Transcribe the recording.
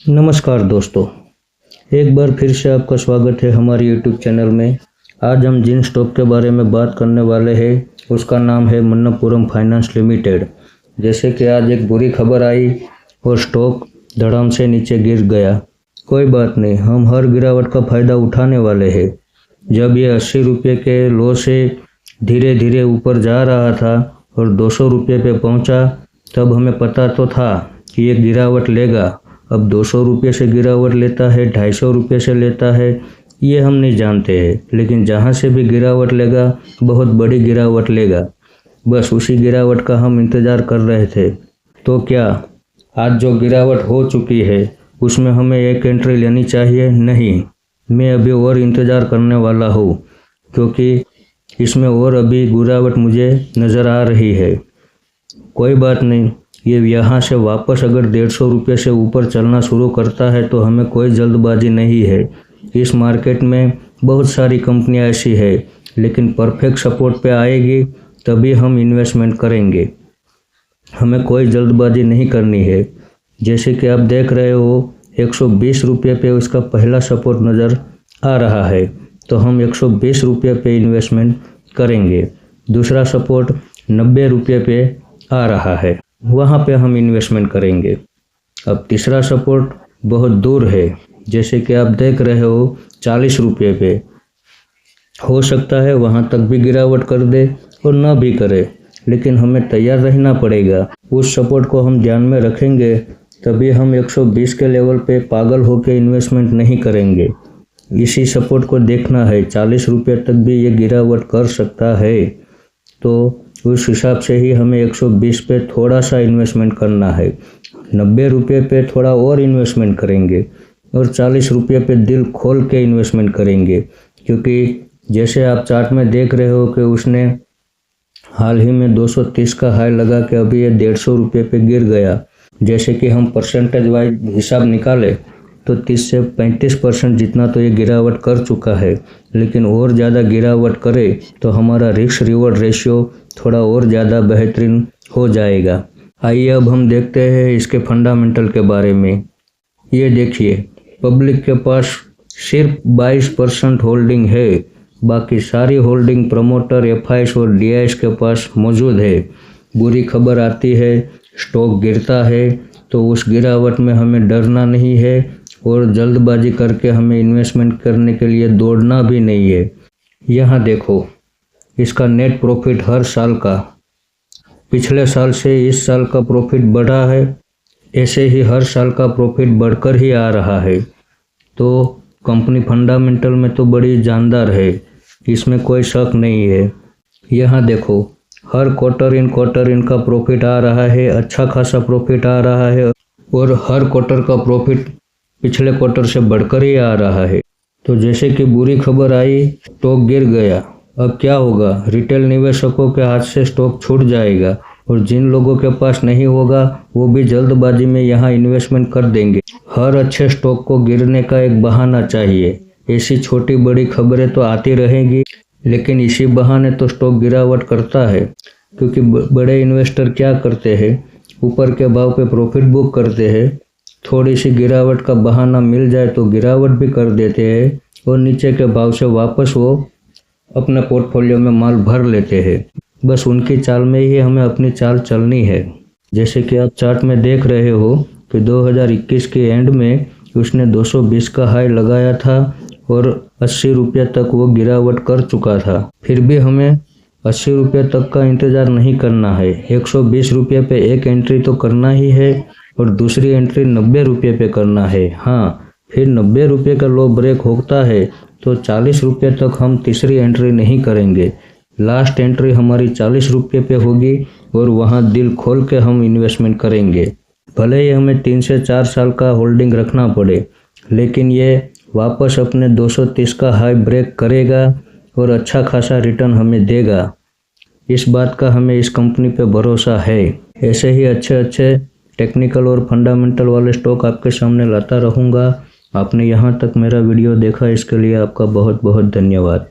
नमस्कार दोस्तों, एक बार फिर से आपका स्वागत है हमारे YouTube चैनल में। आज हम जिन स्टॉक के बारे में बात करने वाले हैं उसका नाम है मन्नप्पुरम फाइनेंस लिमिटेड। जैसे कि आज एक बुरी खबर आई और स्टॉक धड़ाम से नीचे गिर गया। कोई बात नहीं, हम हर गिरावट का फ़ायदा उठाने वाले हैं। जब ये 80 रुपये के लो से धीरे धीरे ऊपर जा रहा था और 200 रुपये पे पहुँचा, तब हमें पता तो था कि ये गिरावट लेगा। अब 200 रुपये से गिरावट लेता है, 250 रुपये से लेता है, ये हम नहीं जानते हैं, लेकिन जहाँ से भी गिरावट लेगा बहुत बड़ी गिरावट लेगा। बस उसी गिरावट का हम इंतज़ार कर रहे थे। तो क्या आज जो गिरावट हो चुकी है उसमें हमें एक एंट्री लेनी चाहिए? नहीं, मैं अभी और इंतज़ार करने वाला हूँ, क्योंकि इसमें और अभी गिरावट मुझे नज़र आ रही है। कोई बात नहीं, ये यहाँ से वापस अगर 150 रुपये से ऊपर चलना शुरू करता है तो हमें कोई जल्दबाजी नहीं है। इस मार्केट में बहुत सारी कंपनियाँ ऐसी है, लेकिन परफेक्ट सपोर्ट पे आएगी तभी हम इन्वेस्टमेंट करेंगे। हमें कोई जल्दबाजी नहीं करनी है। जैसे कि आप देख रहे हो 120 रुपये पे उसका पहला सपोर्ट नज़र आ रहा है, तो हम 120 रुपये पे इन्वेस्टमेंट करेंगे। दूसरा सपोर्ट 90 रुपये पे आ रहा है, वहाँ पे हम इन्वेस्टमेंट करेंगे। अब तीसरा सपोर्ट बहुत दूर है, जैसे कि आप देख रहे हो 40 रुपये पे। हो सकता है वहाँ तक भी गिरावट कर दे और ना भी करे, लेकिन हमें तैयार रहना पड़ेगा। उस सपोर्ट को हम ध्यान में रखेंगे, तभी हम 120 के लेवल पे पागल होकर इन्वेस्टमेंट नहीं करेंगे। इसी सपोर्ट को देखना है, 40 रुपये तक भी ये गिरावट कर सकता है, तो उस हिसाब से ही हमें 120 पे थोड़ा सा इन्वेस्टमेंट करना है। 90 रुपये पे थोड़ा और इन्वेस्टमेंट करेंगे और 40 रुपये पे दिल खोल के इन्वेस्टमेंट करेंगे, क्योंकि जैसे आप चार्ट में देख रहे हो कि उसने हाल ही में 230 का हाई लगा के अभी ये 150 रुपये पे गिर गया। जैसे कि हम परसेंटेज वाइज हिसाब निकालें तो 30 से 35% जितना तो ये गिरावट कर चुका है, लेकिन और ज़्यादा गिरावट करे तो हमारा रिस्क रिवॉर्ड रेशियो थोड़ा और ज़्यादा बेहतरीन हो जाएगा। आइए अब हम देखते हैं इसके फंडामेंटल के बारे में। ये देखिए, पब्लिक के पास सिर्फ 22% होल्डिंग है, बाकी सारी होल्डिंग प्रमोटर, एफआईएस और डीआईएस के पास मौजूद है। बुरी खबर आती है, स्टॉक गिरता है, तो उस गिरावट में हमें डरना नहीं है और जल्दबाजी करके हमें इन्वेस्टमेंट करने के लिए दौड़ना भी नहीं है। यहाँ देखो, इसका नेट प्रॉफिट हर साल का, पिछले साल से इस साल का प्रॉफिट बढ़ा है, ऐसे ही हर साल का प्रॉफिट बढ़कर ही आ रहा है। तो कंपनी फंडामेंटल में तो बड़ी जानदार है, इसमें कोई शक नहीं है। यहाँ देखो, हर क्वार्टर इनका प्रॉफिट आ रहा है, अच्छा खासा प्रॉफिट आ रहा है, और हर क्वार्टर का प्रॉफिट पिछले क्वार्टर से बढ़कर ही आ रहा है। तो जैसे कि बुरी खबर आई, स्टॉक गिर गया, अब क्या होगा? रिटेल निवेशकों के हाथ से स्टॉक छूट जाएगा और जिन लोगों के पास नहीं होगा वो भी जल्दबाजी में यहाँ इन्वेस्टमेंट कर देंगे। हर अच्छे स्टॉक को गिरने का एक बहाना चाहिए। ऐसी छोटी बड़ी खबरें तो आती रहेंगी, लेकिन इसी बहाने तो स्टॉक गिरावट करता है, क्योंकि बड़े इन्वेस्टर क्या करते हैं, ऊपर के भाव पे प्रॉफिट बुक करते हैं, थोड़ी सी गिरावट का बहाना मिल जाए तो गिरावट भी कर देते हैं और नीचे के भाव से वापस वो अपने पोर्टफोलियो में माल भर लेते हैं। बस उनकी चाल में ही हमें अपनी चाल चलनी है। जैसे कि आप चार्ट में देख रहे हो कि 2021 के एंड में उसने 220 का हाई लगाया था और 80 रुपये तक वो गिरावट कर चुका था। फिर भी हमें 80 रुपये तक का इंतज़ार नहीं करना है, 120 रुपये पे एक एंट्री तो करना ही है और दूसरी एंट्री 90 रुपये पे करना है। हाँ, फिर 90 रुपये का लो ब्रेक होता है तो 40 रुपये तक हम तीसरी एंट्री नहीं करेंगे। लास्ट एंट्री हमारी 40 रुपये पे होगी और वहाँ दिल खोल के हम इन्वेस्टमेंट करेंगे। भले ही हमें 3 से 4 साल का होल्डिंग रखना पड़े, लेकिन ये वापस अपने 230 का हाई ब्रेक करेगा और अच्छा खासा रिटर्न हमें देगा। इस बात का हमें इस कंपनी पे भरोसा है। ऐसे ही अच्छे टेक्निकल और फंडामेंटल वाले स्टॉक आपके सामने लाता रहूँगा। आपने यहाँ तक मेरा वीडियो देखा, इसके लिए आपका बहुत बहुत धन्यवाद।